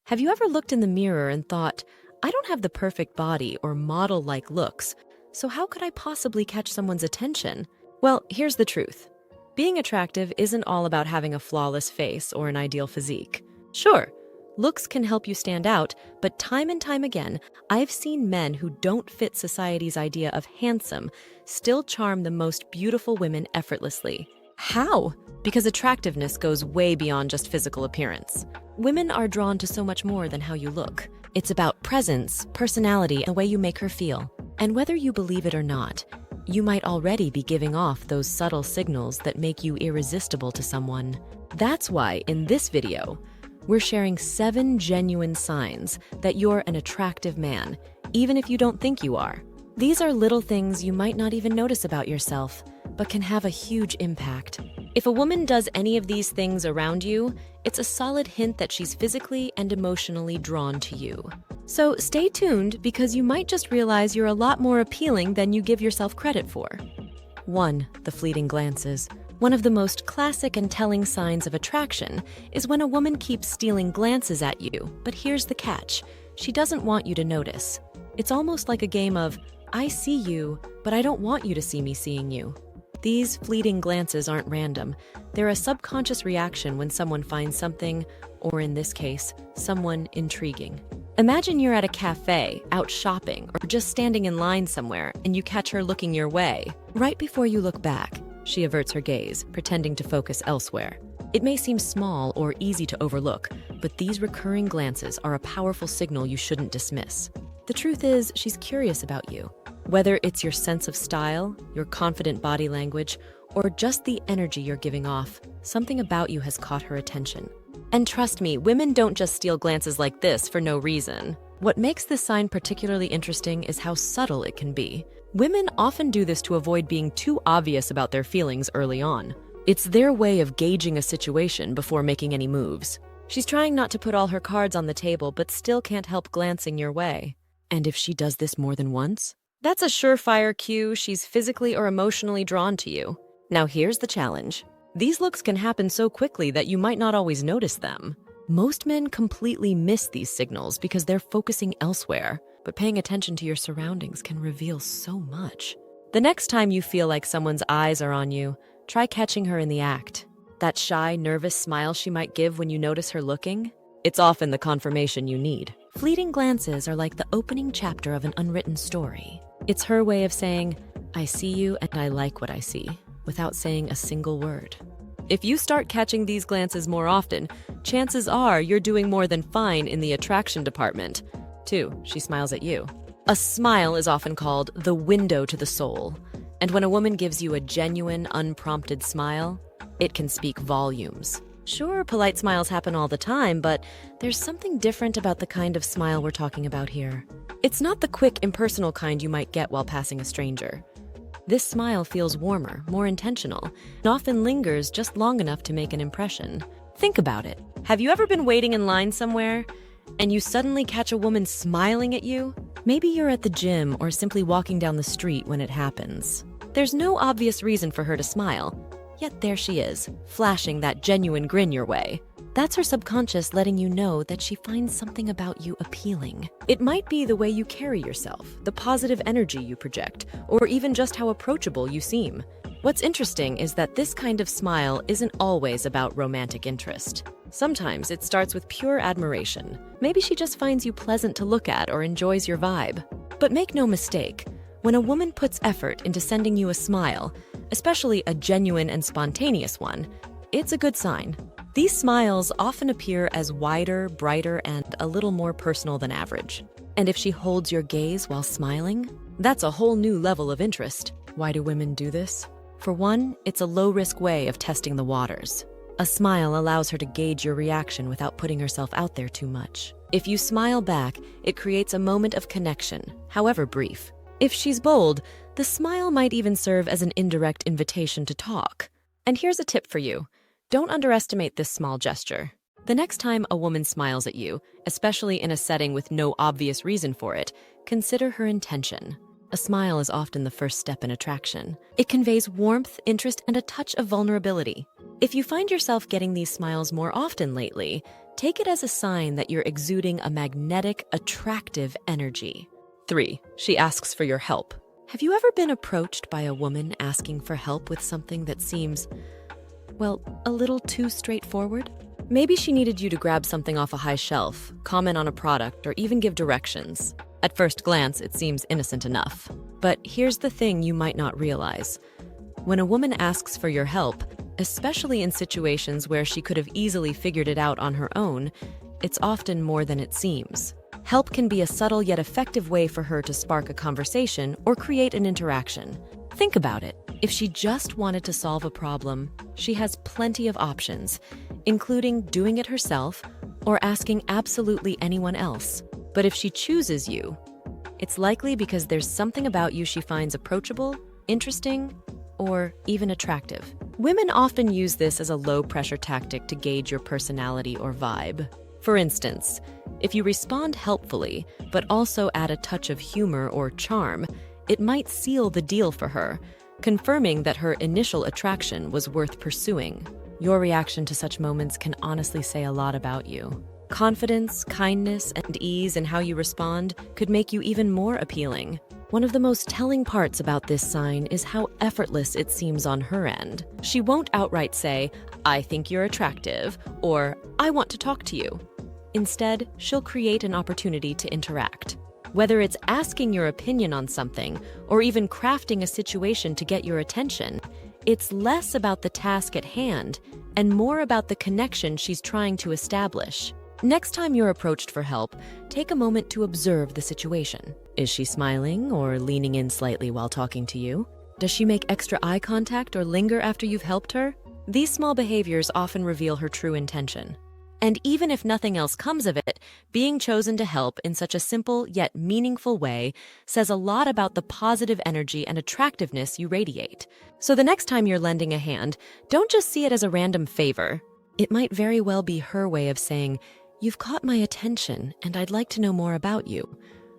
Have you ever looked in the mirror and thought, I don't have the perfect body or model like looks, so how could I possibly catch someone's attention? Well, here's the truth. Being attractive isn't all about having a flawless face or an ideal physique. Sure, looks can help you stand out, but time and time again, I've seen men who don't fit society's idea of handsome still charm the most beautiful women effortlessly. How? Because attractiveness goes way beyond just physical appearance. Women are drawn to so much more than how you look. It's about presence, personality, and the way you make her feel. And whether you believe it or not, you might already be giving off those subtle signals that make you irresistible to someone. That's why, in this video, we're sharing 7 genuine signs that you're an attractive man, even if you don't think you are. These are little things you might not even notice about yourself, but can have a huge impact. If a woman does any of these things around you, it's a solid hint that she's physically and emotionally drawn to you. So stay tuned, because you might just realize you're a lot more appealing than you give yourself credit for. 1. The fleeting glances. One of the most classic and telling signs of attraction is when a woman keeps stealing glances at you, but here's the catch. She doesn't want you to notice. It's almost like a game of, I see you, but I don't want you to see me seeing you. These fleeting glances aren't random. They're a subconscious reaction when someone finds something, or in this case, someone intriguing. Imagine you're at a cafe, out shopping, or just standing in line somewhere, and you catch her looking your way. Right before you look back, she averts her gaze, pretending to focus elsewhere. It may seem small or easy to overlook, but these recurring glances are a powerful signal you shouldn't dismiss. The truth is, she's curious about you. Whether it's your sense of style, your confident body language, or just the energy you're giving off, something about you has caught her attention. And trust me, women don't just steal glances like this for no reason. What makes this sign particularly interesting is how subtle it can be. Women often do this to avoid being too obvious about their feelings early on. It's their way of gauging a situation before making any moves. She's trying not to put all her cards on the table, but still can't help glancing your way. And if she does this more than once, that's a surefire cue she's physically or emotionally drawn to you. Now here's the challenge. These looks can happen so quickly that you might not always notice them. Most men completely miss these signals because they're focusing elsewhere, but paying attention to your surroundings can reveal so much. The next time you feel like someone's eyes are on you, try catching her in the act. That shy, nervous smile she might give when you notice her looking, it's often the confirmation you need. Fleeting glances are like the opening chapter of an unwritten story. It's her way of saying, I see you and I like what I see, without saying a single word. If you start catching these glances more often, chances are you're doing more than fine in the attraction department. 2. She smiles at you. A smile is often called the window to the soul. And when a woman gives you a genuine, unprompted smile, it can speak volumes. Sure, polite smiles happen all the time, but there's something different about the kind of smile we're talking about here. It's not the quick, impersonal kind you might get while passing a stranger. This smile feels warmer, more intentional, and often lingers just long enough to make an impression. Think about it. Have you ever been waiting in line somewhere, and you suddenly catch a woman smiling at you? Maybe you're at the gym or simply walking down the street when it happens. There's no obvious reason for her to smile, yet there she is, flashing that genuine grin your way. That's her subconscious letting you know that she finds something about you appealing. It might be the way you carry yourself, the positive energy you project, or even just how approachable you seem. What's interesting is that this kind of smile isn't always about romantic interest. Sometimes it starts with pure admiration. Maybe she just finds you pleasant to look at or enjoys your vibe. But make no mistake, when a woman puts effort into sending you a smile, especially a genuine and spontaneous one, it's a good sign. These smiles often appear as wider, brighter, and a little more personal than average. And if she holds your gaze while smiling, that's a whole new level of interest. Why do women do this? For one, it's a low-risk way of testing the waters. A smile allows her to gauge your reaction without putting herself out there too much. If you smile back, it creates a moment of connection, however brief. If she's bold, the smile might even serve as an indirect invitation to talk. And here's a tip for you. Don't underestimate this small gesture. The next time a woman smiles at you, especially in a setting with no obvious reason for it, consider her intention. A smile is often the first step in attraction. It conveys warmth, interest, and a touch of vulnerability. If you find yourself getting these smiles more often lately, Take it as a sign that you're exuding a magnetic, attractive energy. 3. She asks for your help. Have you ever been approached by a woman asking for help with something that seems, well, a little too straightforward? Maybe she needed you to grab something off a high shelf, comment on a product, or even give directions. At first glance, it seems innocent enough. But here's the thing you might not realize. When a woman asks for your help, especially in situations where she could have easily figured it out on her own, it's often more than it seems. Help can be a subtle yet effective way for her to spark a conversation or create an interaction. Think about it. If she just wanted to solve a problem, she has plenty of options, including doing it herself or asking absolutely anyone else. But if she chooses you, it's likely because there's something about you she finds approachable, interesting, or even attractive. Women often use this as a low-pressure tactic to gauge your personality or vibe. For instance, if you respond helpfully, but also add a touch of humor or charm, it might seal the deal for her, confirming that her initial attraction was worth pursuing. Your reaction to such moments can honestly say a lot about you. Confidence, kindness, and ease in how you respond could make you even more appealing. One of the most telling parts about this sign is how effortless it seems on her end. She won't outright say, "I think you're attractive," or "I want to talk to you." Instead, she'll create an opportunity to interact. Whether it's asking your opinion on something or even crafting a situation to get your attention, it's less about the task at hand and more about the connection she's trying to establish. Next time you're approached for help, take a moment to observe the situation. Is she smiling or leaning in slightly while talking to you? Does she make extra eye contact or linger after you've helped her? These small behaviors often reveal her true intention. And even if nothing else comes of it, being chosen to help in such a simple yet meaningful way says a lot about the positive energy and attractiveness you radiate. So the next time you're lending a hand, don't just see it as a random favor. It might very well be her way of saying, "You've caught my attention, and I'd like to know more about you."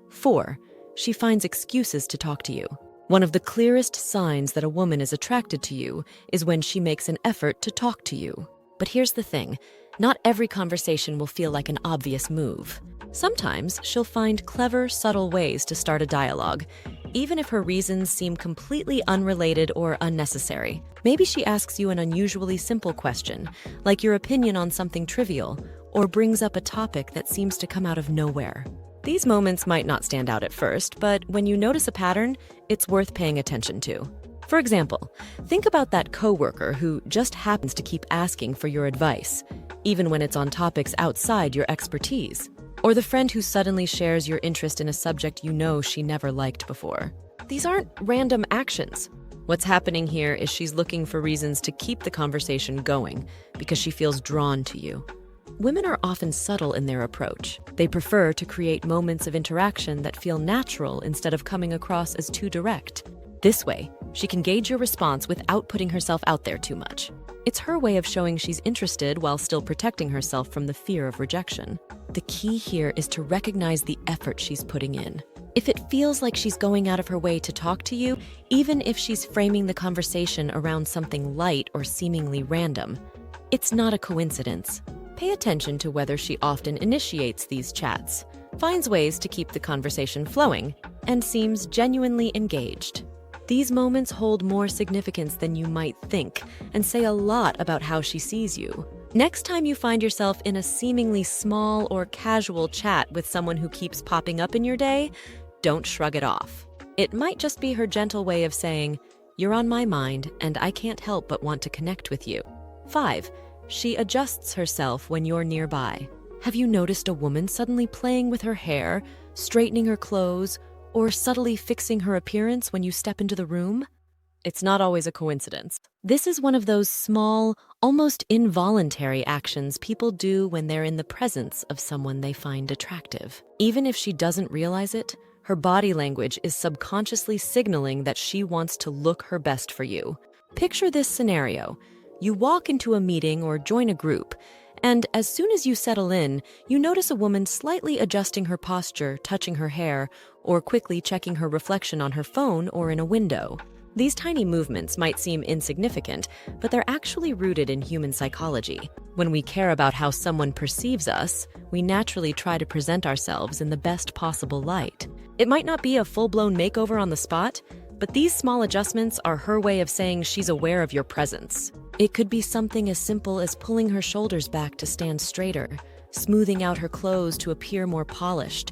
4. She finds excuses to talk to you. One of the clearest signs that a woman is attracted to you is when she makes an effort to talk to you. But here's the thing. Not every conversation will feel like an obvious move. Sometimes she'll find clever, subtle ways to start a dialogue, even if her reasons seem completely unrelated or unnecessary. Maybe she asks you an unusually simple question, like your opinion on something trivial, or brings up a topic that seems to come out of nowhere. These moments might not stand out at first, but when you notice a pattern, it's worth paying attention to. For example, think about that coworker who just happens to keep asking for your advice, even when it's on topics outside your expertise. Or the friend who suddenly shares your interest in a subject you know she never liked before. These aren't random actions. What's happening here is she's looking for reasons to keep the conversation going because she feels drawn to you. Women are often subtle in their approach. They prefer to create moments of interaction that feel natural instead of coming across as too direct. This way, she can gauge your response without putting herself out there too much. It's her way of showing she's interested while still protecting herself from the fear of rejection. The key here is to recognize the effort she's putting in. If it feels like she's going out of her way to talk to you, even if she's framing the conversation around something light or seemingly random, it's not a coincidence. Pay attention to whether she often initiates these chats, finds ways to keep the conversation flowing, and seems genuinely engaged. These moments hold more significance than you might think and say a lot about how she sees you. Next time you find yourself in a seemingly small or casual chat with someone who keeps popping up in your day, don't shrug it off. It might just be her gentle way of saying, "You're on my mind and I can't help but want to connect with you." 5. She adjusts herself when you're nearby. Have you noticed a woman suddenly playing with her hair, straightening her clothes, or subtly fixing her appearance when you step into the room? It's not always a coincidence. This is one of those small, almost involuntary actions people do when they're in the presence of someone they find attractive. Even if she doesn't realize it, her body language is subconsciously signaling that she wants to look her best for you. Picture this scenario. You walk into a meeting or join a group, and as soon as you settle in, you notice a woman slightly adjusting her posture, touching her hair, or quickly checking her reflection on her phone or in a window. These tiny movements might seem insignificant, but they're actually rooted in human psychology. When we care about how someone perceives us, we naturally try to present ourselves in the best possible light. It might not be a full-blown makeover on the spot, but these small adjustments are her way of saying she's aware of your presence. It could be something as simple as pulling her shoulders back to stand straighter, smoothing out her clothes to appear more polished,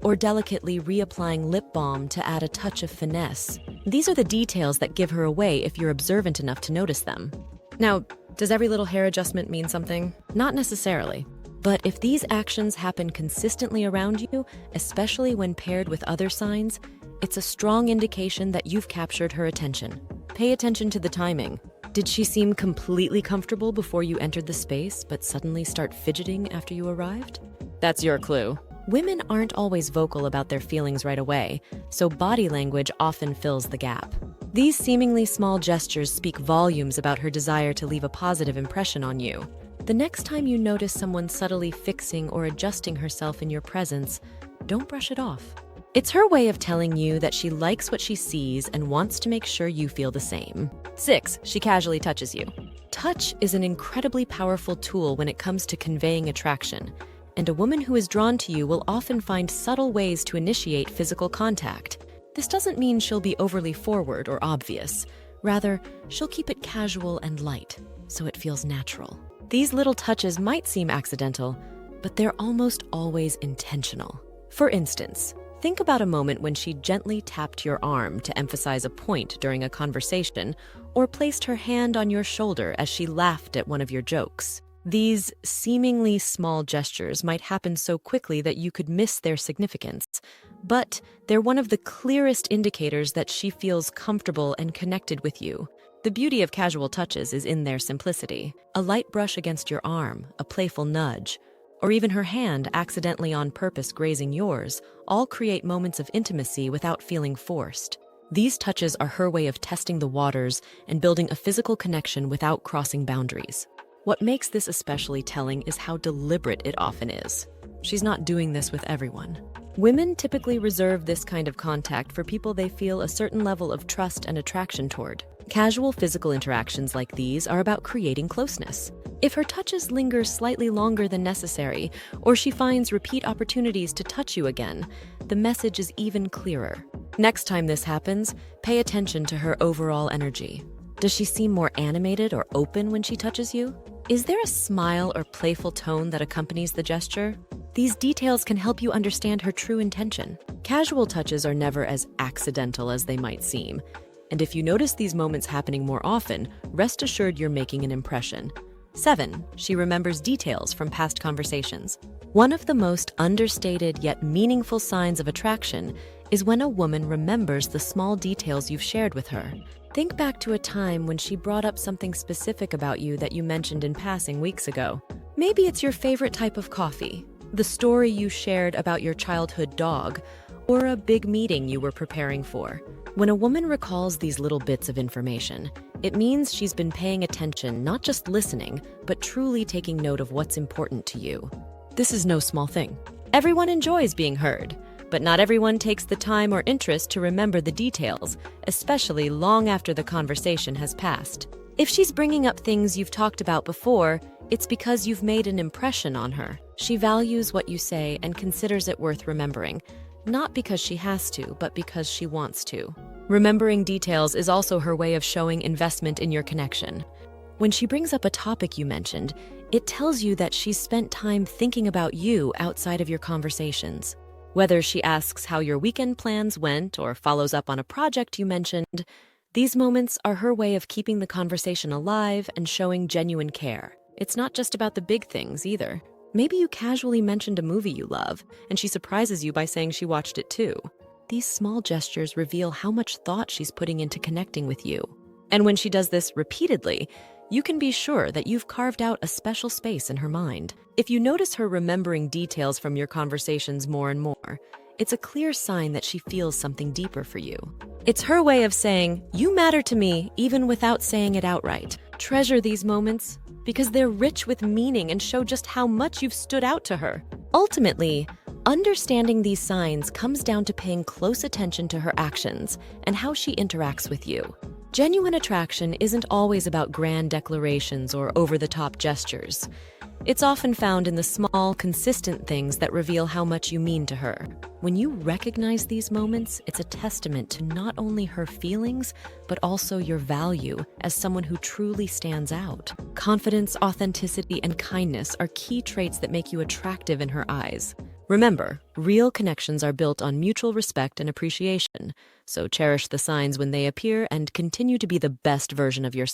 or delicately reapplying lip balm to add a touch of finesse. These are the details that give her away if you're observant enough to notice them. Now, does every little hair adjustment mean something? Not necessarily. But if these actions happen consistently around you, especially when paired with other signs, it's a strong indication that you've captured her attention. Pay attention to the timing. Did she seem completely comfortable before you entered the space, but suddenly start fidgeting after you arrived? That's your clue. Women aren't always vocal about their feelings right away, so body language often fills the gap. These seemingly small gestures speak volumes about her desire to leave a positive impression on you. The next time you notice someone subtly fixing or adjusting herself in your presence, don't brush it off. It's her way of telling you that she likes what she sees and wants to make sure you feel the same. 6. She casually touches you. Touch is an incredibly powerful tool when it comes to conveying attraction, and a woman who is drawn to you will often find subtle ways to initiate physical contact. This doesn't mean she'll be overly forward or obvious. Rather, she'll keep it casual and light, so it feels natural. These little touches might seem accidental, but they're almost always intentional. For instance, think about a moment when she gently tapped your arm to emphasize a point during a conversation, or placed her hand on your shoulder as she laughed at one of your jokes. These seemingly small gestures might happen so quickly that you could miss their significance, but they're one of the clearest indicators that she feels comfortable and connected with you. The beauty of casual touches is in their simplicity. A light brush against your arm, a playful nudge, or even her hand accidentally on purpose grazing yours, all create moments of intimacy without feeling forced. These touches are her way of testing the waters and building a physical connection without crossing boundaries. What makes this especially telling is how deliberate it often is. She's not doing this with everyone. Women typically reserve this kind of contact for people they feel a certain level of trust and attraction toward. Casual physical interactions like these are about creating closeness. If her touches linger slightly longer than necessary, or she finds repeat opportunities to touch you again, the message is even clearer. Next time this happens, pay attention to her overall energy. Does she seem more animated or open when she touches you? Is there a smile or playful tone that accompanies the gesture? These details can help you understand her true intention. Casual touches are never as accidental as they might seem. And if you notice these moments happening more often, rest assured you're making an impression. 7. She remembers details from past conversations. One of the most understated yet meaningful signs of attraction is when a woman remembers the small details you've shared with her. Think back to a time when she brought up something specific about you that you mentioned in passing weeks ago. Maybe it's your favorite type of coffee, the story you shared about your childhood dog, or a big meeting you were preparing for. When a woman recalls these little bits of information, it means she's been paying attention, not just listening, but truly taking note of what's important to you. This is no small thing. Everyone enjoys being heard, but not everyone takes the time or interest to remember the details, especially long after the conversation has passed. If she's bringing up things you've talked about before, it's because you've made an impression on her. She values what you say and considers it worth remembering, not because she has to, but because she wants to. Remembering details is also her way of showing investment in your connection. When she brings up a topic you mentioned, it tells you that she's spent time thinking about you outside of your conversations. Whether she asks how your weekend plans went or follows up on a project you mentioned, these moments are her way of keeping the conversation alive and showing genuine care. It's not just about the big things either. Maybe you casually mentioned a movie you love, and she surprises you by saying she watched it too. These small gestures reveal how much thought she's putting into connecting with you. And when she does this repeatedly, you can be sure that you've carved out a special space in her mind. If you notice her remembering details from your conversations more and more, it's a clear sign that she feels something deeper for you. It's her way of saying, "You matter to me," even without saying it outright. Treasure these moments, because they're rich with meaning and show just how much you've stood out to her. Ultimately, understanding these signs comes down to paying close attention to her actions and how she interacts with you. Genuine attraction isn't always about grand declarations or over the top gestures. It's often found in the small, consistent things that reveal how much you mean to her. When you recognize these moments, it's a testament to not only her feelings, but also your value as someone who truly stands out. Confidence, authenticity, and kindness are key traits that make you attractive in her eyes. Remember, real connections are built on mutual respect and appreciation, so cherish the signs when they appear and continue to be the best version of yourself.